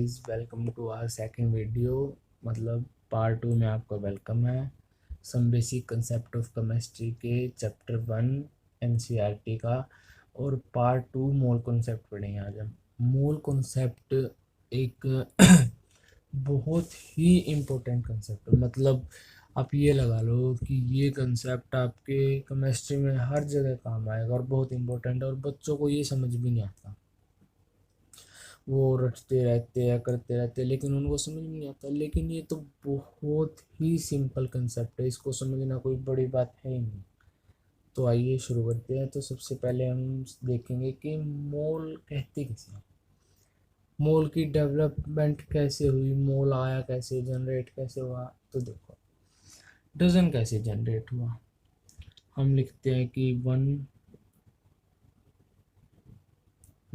Welcome to our second video, मतलब part 2 में आपका वेलकम है। Some basic concept of chemistry के चैप्टर 1 एनसीईआरटी का और पार्ट 2 मोल कॉन्सेप्ट पढ़ेंगे आज हम। मोल कॉन्सेप्ट एक बहुत ही इम्पोर्टेंट कंसेप्ट है। मतलब आप ये लगा लो कि ये कंसेप्ट आपके केमिस्ट्री में हर जगह काम आएगा और बहुत इम्पोर्टेंट है, और बच्चों को ये समझ भी नहीं आता। वो रटते रहते हैं, करते रहते हैं, लेकिन उनको समझ में नहीं आता। लेकिन ये तो बहुत ही सिंपल कंसेप्ट है, इसको समझना कोई बड़ी बात है ही नहीं। तो आइए शुरू करते हैं। तो सबसे पहले हम देखेंगे कि मोल कहते किसे हैं, मोल की डेवलपमेंट कैसे हुई, मोल आया कैसे, जनरेट कैसे हुआ। तो देखो, डजन कैसे जनरेट हुआ। हम लिखते हैं कि 1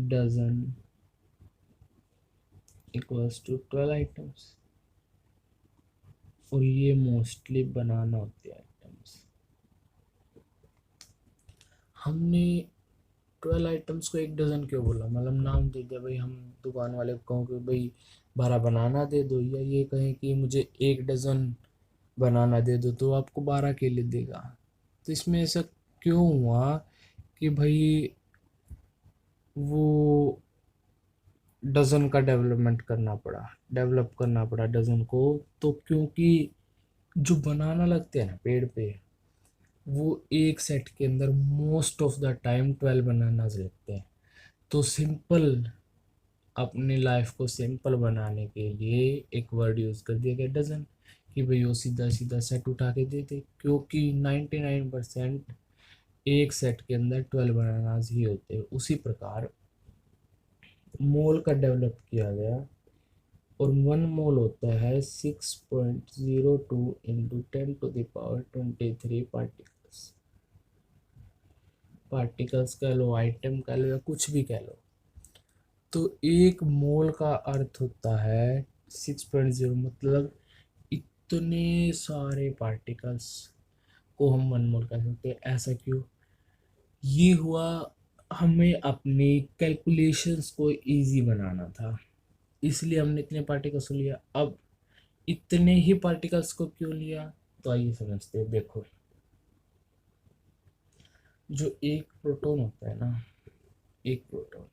डजन इक्वल्स टू 12 आइटम्स, और ये मोस्टली बनाना होते हैं आइटम्स। हमने 12 आइटम्स को एक डज़न क्यों बोला, मतलब नाम दे दिया भाई। हम दुकान वाले को कहों कि भाई 12 बनाना दे दो, या ये कहें कि मुझे 1 डज़न बनाना दे दो, तो आपको 12 के लिए देगा। तो इसमें ऐसा क्यों हुआ कि भाई वो डज़न का डेवलप करना पड़ा डज़न को। तो क्योंकि जो बनाना लगते हैं ना पेड़ पे, वो एक सेट के अंदर most of the time 12 bananas लगते हैं। तो सिंपल, अपनी लाइफ को सिंपल बनाने के लिए एक वर्ड यूज़ कर दिया गया डजन, कि भाई वो सीधा सीधा सेट उठा के दे दे, क्योंकि 99% एक सेट के अंदर 12 बनानाज ही होते हैं। उसी प्रकार मोल का डेवलप किया गया, और 1 मोल होता है 6.02 इंटू 10⁻23 पार्टिकल्स। पार्टिकल्स कह लो, आइटम कह लो, या कुछ भी कह लो। तो 1 मोल का अर्थ होता है 6.0, मतलब इतने सारे पार्टिकल्स को हम 1 मोल कह सकते हैं। ऐसा क्यों? ये हुआ, हमें अपनी कैलकुलेशंस को इजी बनाना था, इसलिए हमने इतने पार्टिकल्स को लिया। अब इतने ही पार्टिकल्स को क्यों लिया, तो आइए समझते हैं। देखो, जो एक प्रोटॉन होता है ना, एक प्रोटॉन,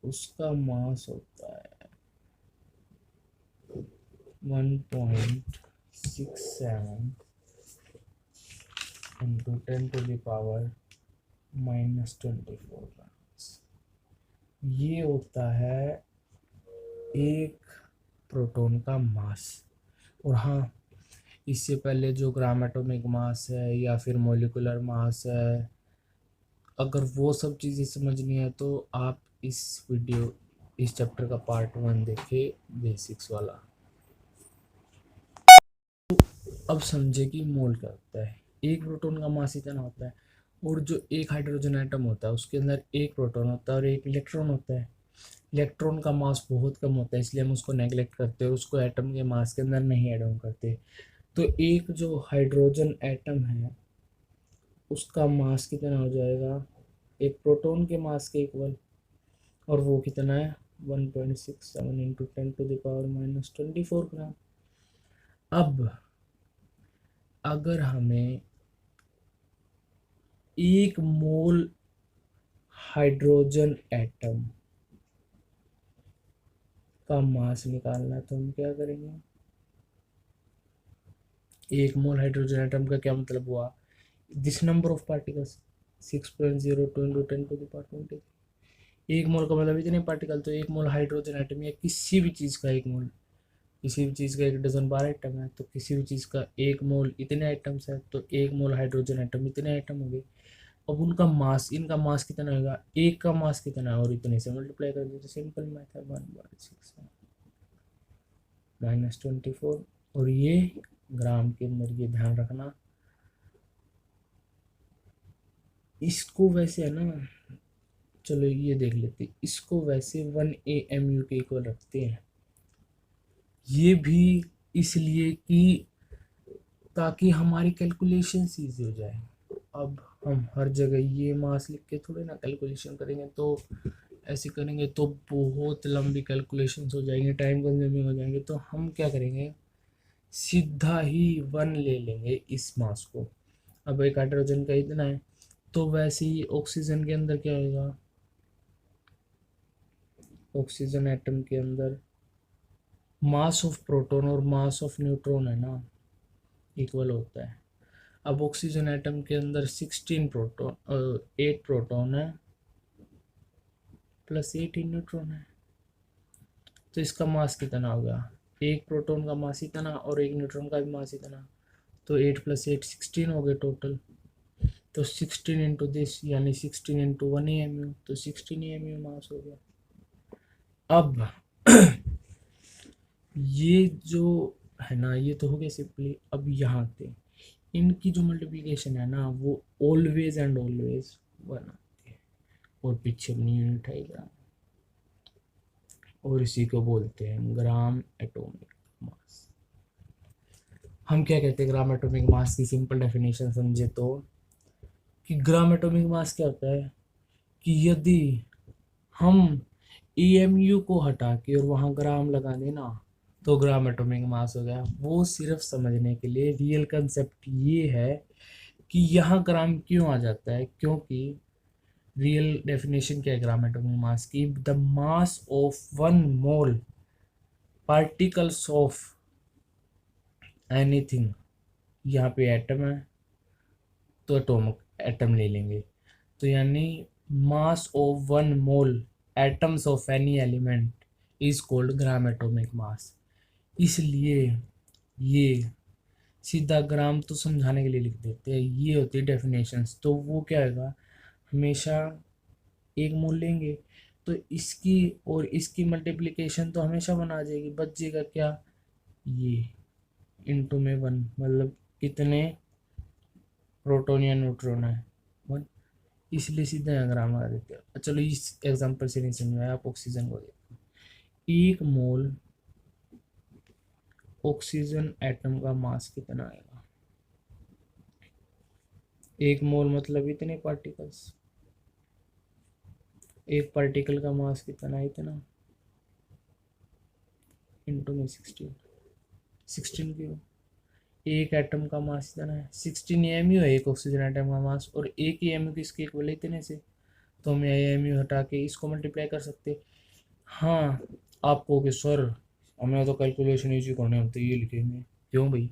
उसका मास होता है 1.67 इंटू 10⁻⁻24 ग्राम्स। ये होता है एक प्रोटॉन का मास। और हाँ, इससे पहले जो ग्राम एटॉमिक मास है या फिर मॉलिक्यूलर मास है, अगर वो सब चीज़ें समझनी है तो आप इस चैप्टर का पार्ट 1 देखिए, बेसिक्स वाला। अब समझे कि मोल क्या होता है। एक प्रोटॉन का मास इतना होता है, और जो एक हाइड्रोजन एटम होता है उसके अंदर एक प्रोटॉन होता है और एक इलेक्ट्रॉन होता है। इलेक्ट्रॉन का मास बहुत कम होता है, इसलिए हम उसको नेग्लेक्ट करते हैं, उसको एटम के मास के अंदर नहीं ऐड ऑन करते। तो एक जो हाइड्रोजन एटम है उसका मास कितना हो जाएगा, एक प्रोटॉन के मास के इक्वल, और वो कितना है 1.67 इंटू 10⁻⁻24 ग्राम। अब अगर हमें 1 मोल हाइड्रोजन एटम का मास निकालना है, तो हम क्या करेंगे। 1 मोल हाइड्रोजन एटम का क्या मतलब हुआ, this number of particles 6.02 into 10⁻20। 1 मोल का मतलब इतने पार्टिकल। तो 1 मोल हाइड्रोजन एटम या किसी भी चीज़ का 1 मोल, किसी भी चीज़ का 1 डज़न 12 आइटम है, तो किसी भी चीज़ का 1 मोल इतने आइटम्स है। तो 1 मोल हाइड्रोजन एटम इतने आइटम हो गए। अब उनका मास, इनका मास कितना होगा, एक का मास कितना है, और इतने से मल्टीप्लाई कर दीजिए। सिंपल मैथ है, 1/6 - 24। और ये ग्राम के अंदर, ये ध्यान रखना। इसको वैसे है ना, चलो ये देख लेते हैं। इसको वैसे 1 AMU के इक्वल रखते हैं, ये भी इसलिए कि ताकि हमारी कैलकुलेशन ईजी हो जाए। अब हम हर जगह ये मास लिख के थोड़े ना कैलकुलेशन करेंगे, तो ऐसे करेंगे तो बहुत लंबी कैलकुलेशंस हो जाएंगी, टाइम कंज्यूमिंग हो जाएंगे। तो हम क्या करेंगे, सीधा ही वन ले लेंगे इस मास को। अब एक हाइड्रोजन का इतना है, तो वैसे ही ऑक्सीजन के अंदर क्या होगा, ऑक्सीजन एटम के अंदर मास ऑफ प्रोटॉन और मास ऑफ न्यूट्रॉन है ना, इक्वल होता है। अब ऑक्सीजन एटम के अंदर 16 प्रोटॉन 8 प्रोटॉन है प्लस 18 न्यूट्रॉन है, तो इसका मास कितना होगा, एक प्रोटॉन का मास इतना और एक न्यूट्रॉन का भी मास इतना, तो 8 + 8 16 हो गए टोटल। तो 16 इंटू दिस यानी 16 इंटू 1 EMU, तो 16 EMU मास हो गया। अब ये जो है ना, ये तो हो गया सिंपली। अब यहाँ पे इनकी जो मल्टीप्लिकेशन है ना, वो ऑलवेज एंड ऑलवेज 1 आती है, और पीछे अपनी यूनिट है ग्राम, और इसी को बोलते हैं ग्राम एटॉमिक मास। हम क्या कहते हैं ग्राम एटॉमिक मास की सिंपल डेफिनेशन समझे तो, कि ग्राम एटॉमिक मास क्या होता है कि यदि हम EMU को हटा के और वहाँ ग्राम लगा देना, तो ग्राम एटॉमिक मास हो गया। वो सिर्फ समझने के लिए, रियल कंसेप्ट ये है कि यहाँ ग्राम क्यों आ जाता है, क्योंकि रियल डेफिनेशन क्या है ग्राम एटॉमिक मास की, the mass of 1 mole particles of anything. यहाँ पे एटम है तो एटॉमिक एटम ले लेंगे, तो यानी mass of 1 mole atoms of any element is called gram atomic mass. इसलिए ये सीधा ग्राम तो समझाने के लिए लिख देते हैं, ये होती है डेफिनेशंस। तो वो क्या होगा, हमेशा एक मोल लेंगे तो इसकी और इसकी मल्टीप्लिकेशन तो हमेशा बना आ जाएगी, बचेगा क्या, ये इंटू में 1, मतलब कितने प्रोटॉन या न्यूट्रॉन है 1, इसलिए सीधा यहाँ ग्राम लगा देते हैं। चलो इस एग्जांपल से नहीं समझ में आया, आप ऑक्सीजन को देखो, 1 मोल ऑक्सीजन एटम का मास कितना आएगा, 1 मोल मतलब इतने पार्टिकल्स, एक पार्टिकल का मास कितना है, इतना, इंटू में 16 क्यों, एक एटम का मास इतना है, 16 EMU है एक ऑक्सीजन एटम का मास, और एक EMU किसके इक्वल है, इतने से। तो हम EMU हटा के इसको मल्टीप्लाई कर सकते। हाँ, आप कहोगे सर हमें तो कैलकुलेशन इजी करने होते, ये लिखेंगे क्यों भाई,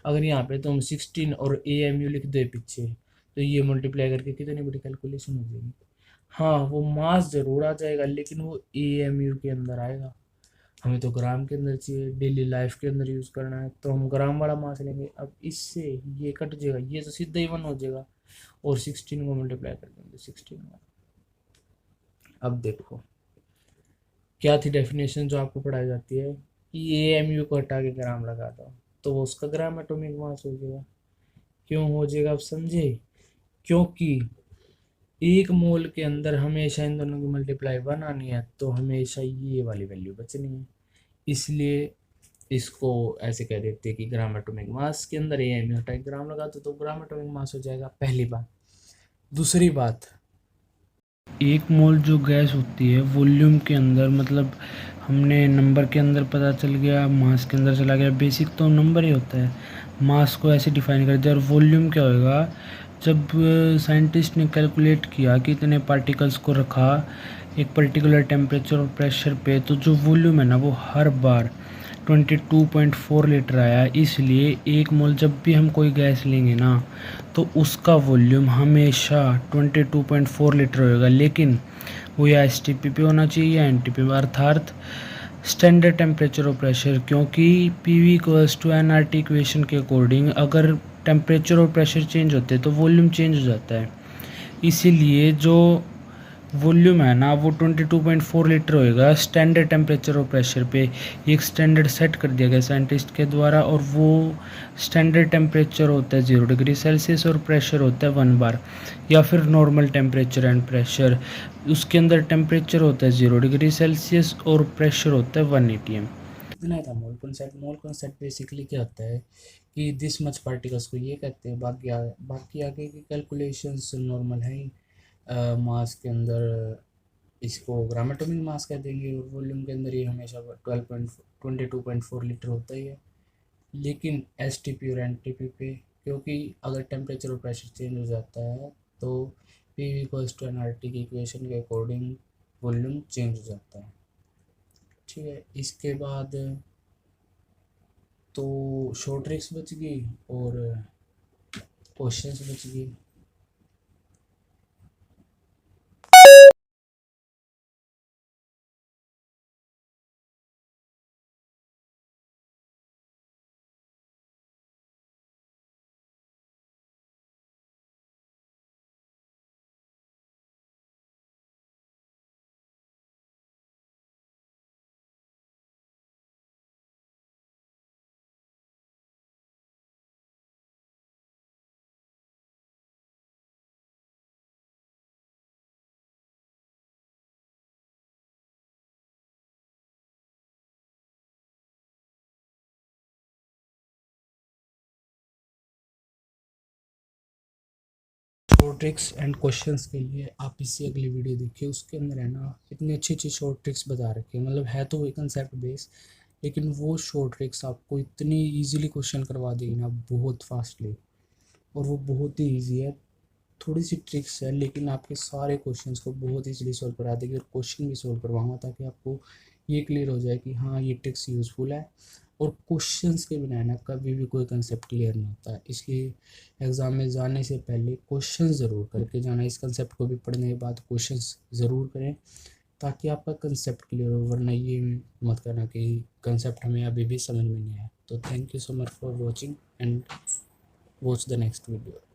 अगर यहाँ पे तो हम 16 और EMU लिख दे पीछे, तो ये मल्टीप्लाई करके कितनी बड़ी कैलकुलेशन हो जाएगी। हाँ, वो मास जरूर आ जाएगा, लेकिन वो EMU के अंदर आएगा, हमें तो ग्राम के अंदर चाहिए, डेली लाइफ के अंदर यूज़ करना है, तो हम ग्राम वाला मास लेंगे। अब इससे ये कट जाएगा, ये तो सीधा ही 1 हो जाएगा, और 16 को मल्टीप्लाई कर देंगे 16 में। अब देखो क्या थी डेफिनेशन जो आपको पढ़ाई जाती है कि EMU को हटा के ग्राम लगा दो, तो वो उसका ग्राम एटॉमिक मास हो जाएगा। क्यों हो जाएगा, आप समझे, क्योंकि 1 मोल के अंदर हमेशा इन दोनों की मल्टीप्लाई 1 आनी है, तो हमेशा ये वाली वैल्यू बचनी है, इसलिए इसको ऐसे कह देते हैं कि ग्राम एटॉमिक मास के अंदर EMU हटा के ग्राम लगा दो, तो ग्राम एटॉमिक मास हो जाएगा, पहली बात। दूसरी बात, 1 मोल जो गैस होती है वॉल्यूम के अंदर, मतलब हमने नंबर के अंदर पता चल गया, मास के अंदर चला गया, बेसिक तो नंबर ही होता है, मास को ऐसे डिफाइन कर दिया। और वॉल्यूम क्या होगा, जब साइंटिस्ट ने कैलकुलेट किया कि इतने पार्टिकल्स को रखा एक पर्टिकुलर टेम्परेचर और प्रेशर पे, तो जो वॉल्यूम है ना वो हर बार 22.4 लीटर आया। इसलिए 1 मोल जब भी हम कोई गैस लेंगे ना, तो उसका वॉल्यूम हमेशा 22.4 लीटर होगा, लेकिन वो या STP पे होना चाहिए या NTP पे, अर्थात स्टैंडर्ड टेम्परेचर और प्रेशर, क्योंकि PV = nRT इक्वेशन के अकॉर्डिंग अगर टेम्परेचर और प्रेशर चेंज होते हैं तो वॉल्यूम चेंज हो जाता है। इसीलिए जो वॉल्यूम है ना वो 22.4 लीटर होएगा स्टैंडर्ड टेम्परेचर और प्रेशर पे। एक स्टैंडर्ड सेट कर दिया गया साइंटिस्ट के द्वारा, और वो स्टैंडर्ड टेम्परेचर होता है 0 डिग्री सेल्सियस और प्रेशर होता है 1 बार, या फिर नॉर्मल टेम्परेचर एंड प्रेशर। उसके अंदर टेम्परेचर होता है 0 डिग्री सेल्सियस और प्रेशर होता है 1 atm। इतना था mole concept. Mole concept basically क्या होता है कि दिस मच पार्टिकल्स को ये कहते हैं। बाकी आगे की कैलकुलेशंस नॉर्मल है। मास के अंदर इसको ग्राम एटॉमिक मास कह देंगे, और वॉल्यूम के अंदर ये हमेशा 22.4 लीटर होता ही है। लेकिन एस टी पी और एन टी पी पे, क्योंकि अगर टेम्परेचर और प्रेशर चेंज हो जाता है तो P V equals to N R T की इक्वेशन के अकॉर्डिंग वॉल्यूम चेंज हो जाता है। ठीक है, इसके बाद तो शॉर्ट ट्रिक्स बच गई और क्वेश्चंस बच गई। शॉर्ट ट्रिक्स एंड क्वेश्चंस के लिए आप इससे अगली वीडियो देखिए, उसके अंदर है ना इतनी अच्छी अच्छी शॉर्ट ट्रिक्स बता रखी है। मतलब है तो वही कंसेप्ट बेस, लेकिन वो शॉर्ट ट्रिक्स आपको इतनी इजीली क्वेश्चन करवा देगी ना, बहुत फास्टली। और वो बहुत ही ईजी है, थोड़ी सी ट्रिक्स है लेकिन आपके सारे क्वेश्चंस को बहुत इजीली सॉल्व करा देगी। और क्वेश्चन भी सॉल्व करवाऊंगा ताकि आपको ये क्लियर हो जाए कि हाँ ये ट्रिक्स यूज़फुल है। और क्वेश्चंस के बिना ना कभी भी कोई कंसेप्ट क्लियर नहीं होता है, इसलिए एग्ज़ाम में जाने से पहले क्वेश्चन ज़रूर करके जाना। इस कंसेप्ट को भी पढ़ने के बाद क्वेश्चन ज़रूर करें ताकि आपका कंसेप्ट क्लियर हो, वरना ये मत करना कि कंसेप्ट हमें अभी भी समझ में नहीं आया। तो thank you so much for watching and watch the next video.